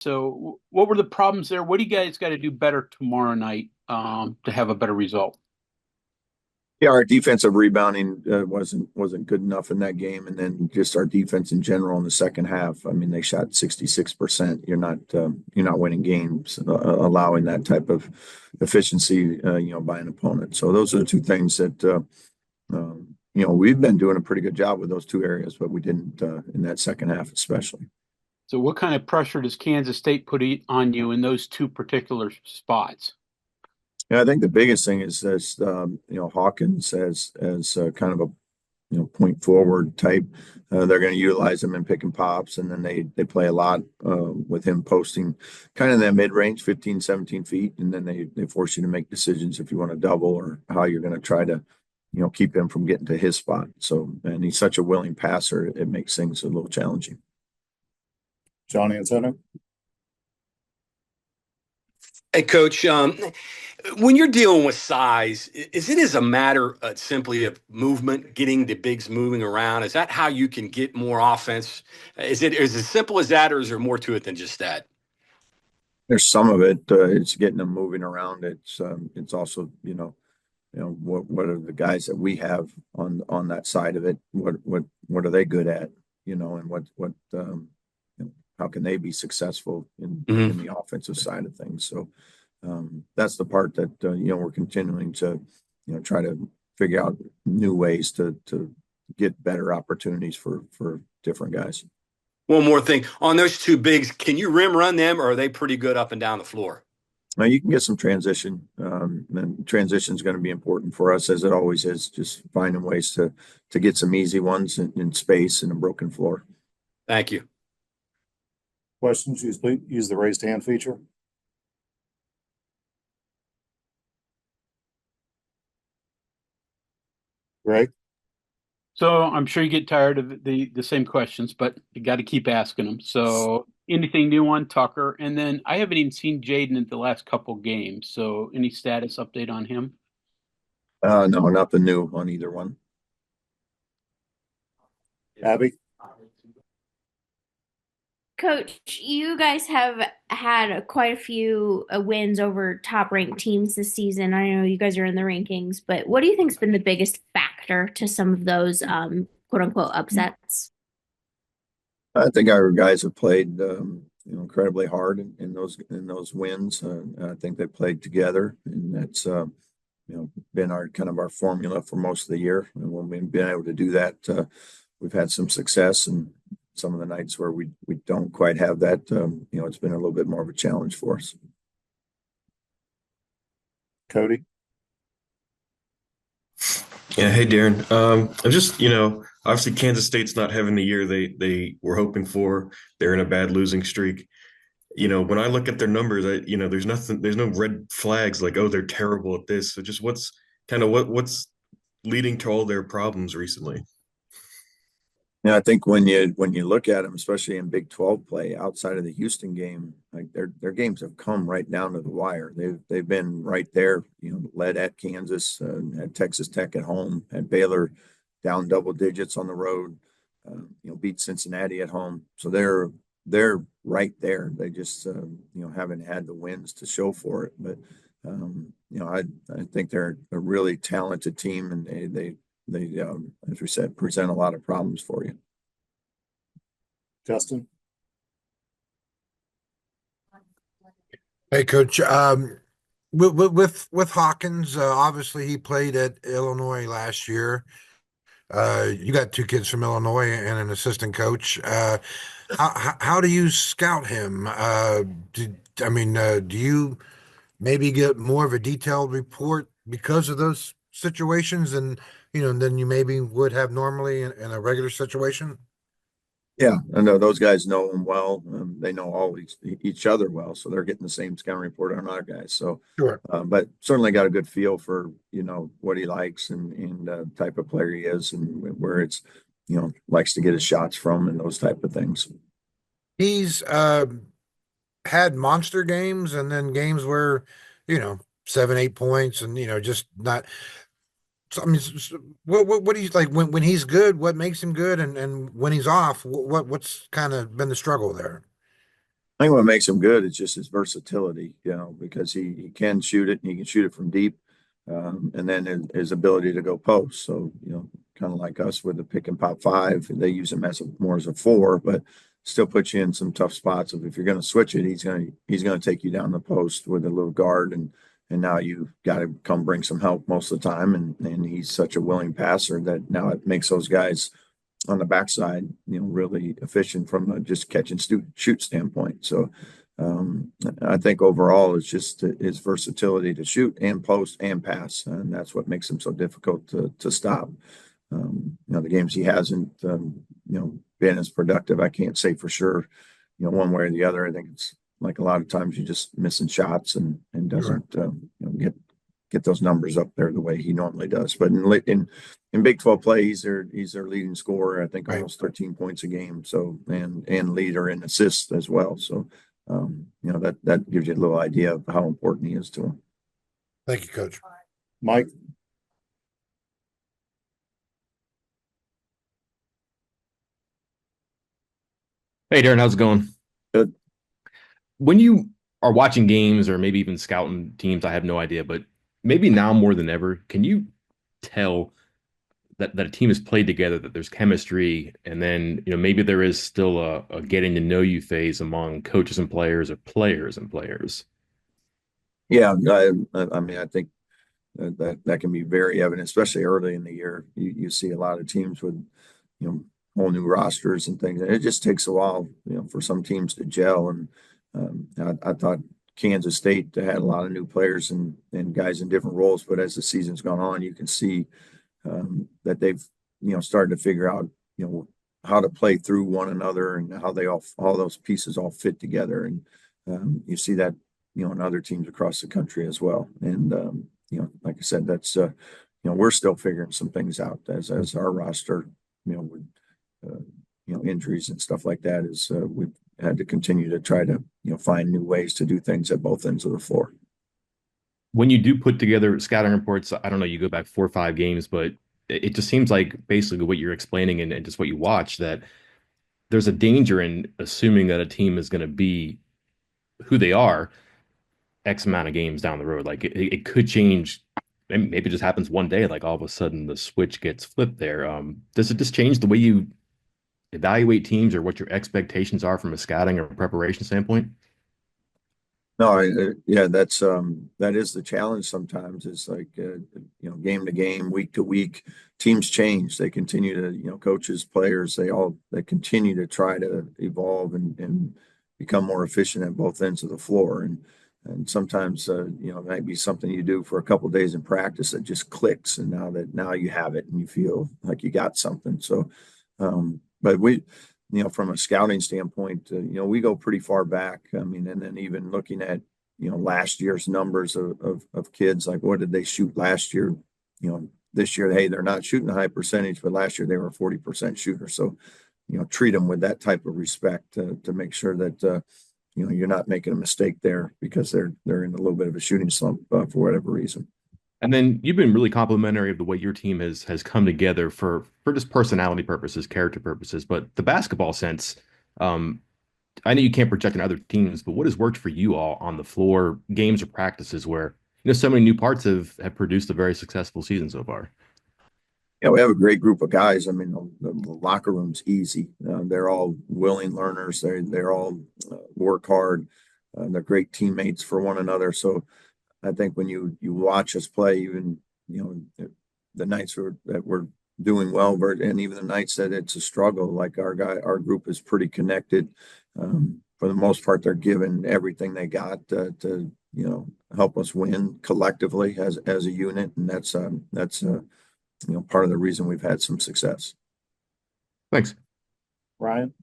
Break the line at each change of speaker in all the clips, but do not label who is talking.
So, what were the problems there? What do you guys got to do better tomorrow night to have a better result?
Yeah, our defensive rebounding wasn't good enough in that game, and then just our defense in general in the second half. I mean, they shot 66%. You're not winning games allowing that type of efficiency, by an opponent. So those are the two things that we've been doing a pretty good job with those two areas, but we didn't in that second half especially.
So, what kind of pressure does Kansas State put on you in those two particular spots?
Yeah, I think the biggest thing is this, Hawkins as kind of a point forward type. They're going to utilize him in pick and pops, and then they play a lot with him posting kind of in that mid range, 15, 17 feet, and then they force you to make decisions if you want to double or how you're going to try to keep him from getting to his spot. So, and he's such a willing passer, it makes things a little challenging.
John Antonio.
Hey, Coach, when you're dealing with size, is it as a matter simply of movement, getting the bigs moving around? Is that how you can get more offense? Is it as simple as that, or is there more to it than just that?
There's some of it. It's getting them moving around. It's also what are the guys that we have on that side of it? What are they good at? And how can they be successful in
Hmm.
the offensive side of things? So that's the part that we're continuing to try to figure out new ways to get better opportunities for different guys.
One more thing on those two bigs, can you rim run them, or are they pretty good up and down the floor?
Now you can get some transition, and transition is going to be important for us as it always is. Just finding ways to get some easy ones in space and a broken floor.
Thank you.
Questions? Use the raised hand feature. Greg.
So, I'm sure you get tired of the same questions, but you got to keep asking them. So, anything new on Tucker? And then I haven't even seen Jaden in the last couple games. So, any status update on him?
No, nothing new on either one.
Abby.
Coach, you guys have had quite a few wins over top ranked teams this season. I know you guys are in the rankings, but what do you think's been the biggest factor to some of those quote unquote upsets?
I think our guys have played incredibly hard in those wins. I think they played together, and that's been our kind of our formula for most of the year. And when we've been able to do that, we've had some success. And some of the nights where we don't quite have that, it's been a little bit more of a challenge for us.
Cody.
Yeah, hey Darren. I'm just, obviously Kansas State's not having the year they were hoping for. They're in a bad losing streak. When I look at their numbers, there's no red flags like, oh, they're terrible at this. So just what's leading to all their problems recently?
Yeah, I think when you look at them, especially in Big 12 play, outside of the Houston game, like their games have come right down to the wire. They've been right there, led at Kansas, at Texas Tech at home, at Baylor, down double digits on the road, beat Cincinnati at home. So they're right there. They just haven't had the wins to show for it. But I think they're a really talented team, and they as we said, present a lot of problems for you.
Justin.
Hey, Coach. With Hawkins, obviously he played at Illinois last year. You got two kids from Illinois and an assistant coach. How do you scout him? Do you maybe get more of a detailed report because of those situations than you maybe would have normally in a regular situation?
Yeah, I know those guys know him well. They know all each other well, so they're getting the same scouting report on our guys. So,
Sure.
but certainly got a good feel for what he likes and type of player he is, and where it's likes to get his shots from and those type of things.
He's had monster games and then games where, 7, 8 points and just not. So, what do you like when he's good? What makes him good, and when he's off, what's kind of been the struggle there?
I think what makes him good is just his versatility, because he can shoot it and he can shoot it from deep. And then his ability to go post. So, kind of like us with the pick and pop five, they use him more as a four, but still put you in some tough spots of if you're going to switch it, he's going to take you down the post with a little guard and now you've got to come bring some help most of the time. And he's such a willing passer that now it makes those guys on the backside, really efficient from a just catch and shoot standpoint. So I think overall it's just his versatility to shoot and post and pass, and that's what makes him so difficult to stop. The games he hasn't, been as productive, I can't say for sure, one way or the other. I think it's like a lot of times you just missing shots and doesn't, get those numbers up there the way he normally does. But in Big 12 play, he's their leading scorer. I think almost 13 points a game. So and leader in assists as well. So that gives you a little idea of how important he is to him.
Thank you, Coach.
Mike?
Hey, Darren, how's it going?
Good.
When you are watching games or maybe even scouting teams, I have no idea, but maybe now more than ever, can you tell that a team has played together, that there's chemistry, and then maybe there is still a getting to know you phase among coaches and players or players and players?
Yeah, I mean, I think that can be very evident, especially early in the year. You see a lot of teams with whole new rosters and things, and it just takes a while for some teams to gel. And I thought Kansas State had a lot of new players and guys in different roles, but as the season's gone on, you can see that they've started to figure out how to play through one another and how they all those pieces all fit together. And you see that in other teams across the country as well. And like I said, that's we're still figuring some things out as our roster with injuries and stuff like that is we've had to continue to try to find new ways to do things at both ends of the floor.
When you do put together scouting reports, I don't know, you go back 4 or 5 games, but it just seems like basically what you're explaining and just what you watch, that there's a danger in assuming that a team is going to be who they are X amount of games down the road. Like it could change. And maybe it just happens one day, like all of a sudden the switch gets flipped there. Does it just change the way you evaluate teams or what your expectations are from a scouting or preparation standpoint?
No, yeah, that is the challenge sometimes. It's like game to game, week to week, teams change. They continue to coaches, players, they continue to try to evolve and become more efficient at both ends of the floor. And sometimes it might be something you do for a couple of days in practice that just clicks, and now you have it and you feel like you got something. So, but we from a scouting standpoint, we go pretty far back. I mean, and then even looking at, last year's numbers of kids, like what did they shoot last year? This year, hey, they're not shooting a high percentage, but last year they were a 40% shooter. So, treat them with that type of respect to make sure that, you're not making a mistake there because they're in a little bit of a shooting slump for whatever reason.
And then you've been really complimentary of the way your team has come together for just personality purposes, character purposes, but the basketball sense. I know you can't project in other teams, but what has worked for you all on the floor, games or practices where so many new parts have produced a very successful season so far?
Yeah, we have a great group of guys. I mean, the locker room's easy. They're all willing learners. They're all work hard. They're great teammates for one another. So I think when you watch us play, even the nights that we're doing well, and even the nights that it's a struggle, like our group is pretty connected. For the most part, they're giving everything they got to help us win collectively as a unit, and that's part of the reason we've had some success.
Thanks.
Ryan?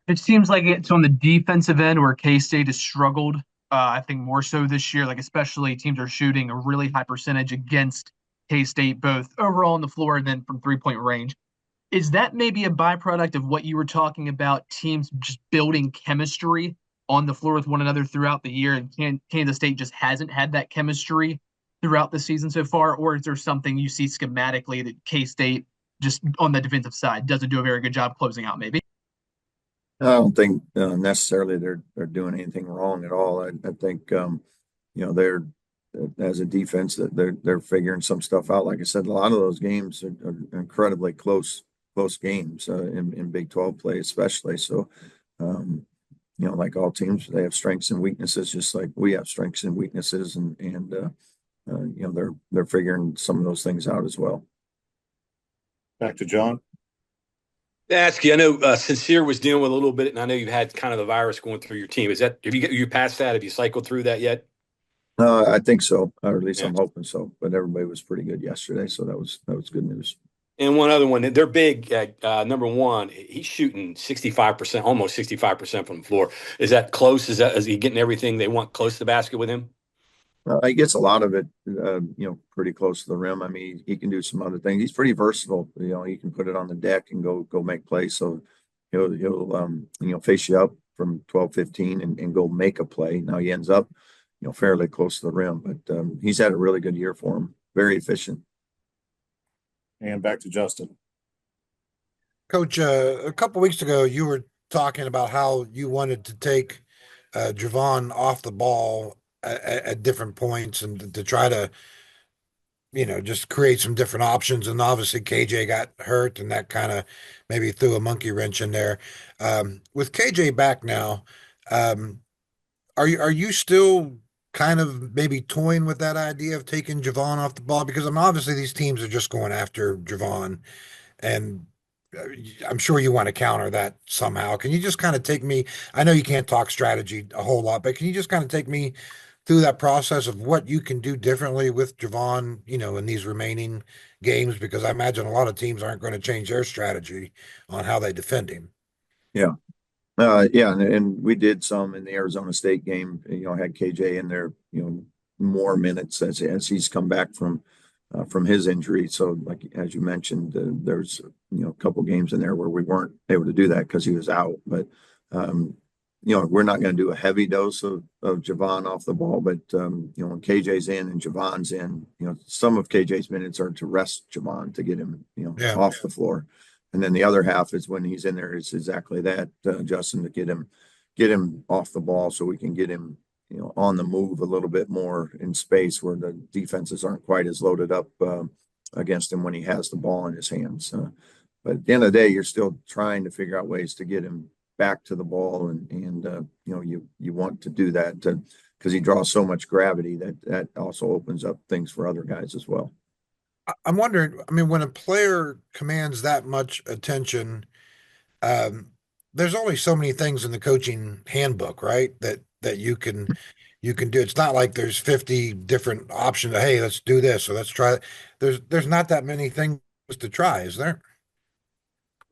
It seems like it's on the defensive end where K-State has struggled. I think more so this year, like especially teams are shooting a really high percentage against K-State, both overall on the floor and then from three-point range. Is that maybe a byproduct of what you were talking about, teams just building chemistry on the floor with one another throughout the year, and Kansas State just hasn't had that chemistry throughout the season so far? Or is there something you see schematically that K-State just on the defensive side doesn't do a very good job closing out maybe?
I don't think necessarily they're doing anything wrong at all. I think they're as a defense that they're figuring some stuff out. Like I said, a lot of those games are incredibly close games in Big 12 play, especially. So, like all teams, they have strengths and weaknesses, just like we have strengths and weaknesses, and they're figuring some of those things out as well.
Back to John.
Ask you, I know Sincere was dealing with a little bit, and I know you've had kind of the virus going through your team. Have you past that? Have you cycled through that yet?
I think so, or at least
Yeah.
I'm hoping so. But everybody was pretty good yesterday, so that was good news.
And one other one, they're big. Number one, he's shooting 65%, almost 65% from the floor. Is that close? Is he getting everything they want close to the basket with him?
He gets a lot of it, pretty close to the rim. I mean, he can do some other things. He's pretty versatile. He can put it on the deck and go make plays. So he'll face you up from 12, 15 and go make a play. Now he ends up, fairly close to the rim, but he's had a really good year for him. Very efficient.
And back to Justin.
Coach, a couple weeks ago, you were talking about how you wanted to take Javon off the ball at different points and to try to, just create some different options. And obviously, KJ got hurt, and that kind of maybe threw a monkey wrench in there. With KJ back now, are you still kind of maybe toying with that idea of taking Javon off the ball? Because obviously these teams are just going after Javon, and I'm sure you want to counter that somehow. Can you just kind of take me? I know you can't talk strategy a whole lot, but can you just kind of take me through that process of what you can do differently with Javon, in these remaining games? Because I imagine a lot of teams aren't going to change their strategy on how they defend him.
Yeah. Yeah, and we did some in the Arizona State game. Had KJ in there, more minutes as he's come back from his injury. So, like as you mentioned, there's a couple games in there where we weren't able to do that because he was out. But we're not going to do a heavy dose of Javon off the ball. But when KJ's in and Javon's in, some of KJ's minutes are to rest Javon to get him off the floor. And then the other half is when he's in there is exactly that, Justin, to get him off the ball so we can get him, on the move a little bit more in space where the defenses aren't quite as loaded up against him when he has the ball in his hands. But at the end of the day, you're still trying to figure out ways to get him back to the ball, and you want to do that because he draws so much gravity that also opens up things for other guys as well.
I'm wondering, I mean, when a player commands that much attention, there's only so many things in the coaching handbook, right? That you can do. It's not like there's 50 different options. Hey, let's do this or let's try it. There's not that many things to try, is there?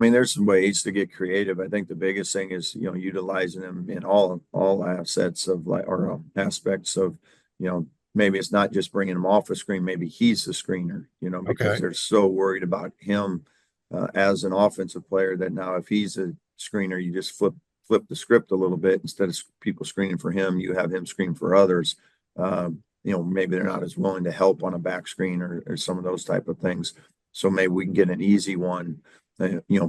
I mean, there's some ways to get creative. I think the biggest thing is, utilizing them in all assets of aspects of, maybe it's not just bringing him off a screen. Maybe he's the screener, because
Okay.
they're so worried about him as an offensive player that now if he's a screener, you just flip the script a little bit. Instead of people screening for him, you have him screen for others. Maybe they're not as willing to help on a back screen or some of those type of things. So maybe we can get an easy one,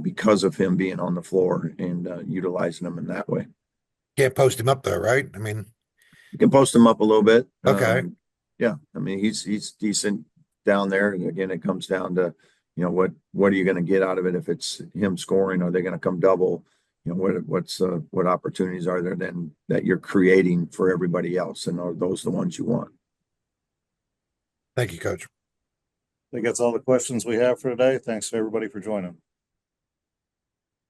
because of him being on the floor and utilizing him in that way.
Can't post him up though, right? I mean,
You can post him up a little bit.
okay.
Yeah, I mean he's decent down there. And again, it comes down to what are you going to get out of it if it's him scoring? Are they going to come double? What opportunities are there then that you're creating for everybody else, and are those the ones you want?
Thank you, Coach.
I think that's all the questions we have for today. Thanks to everybody for joining.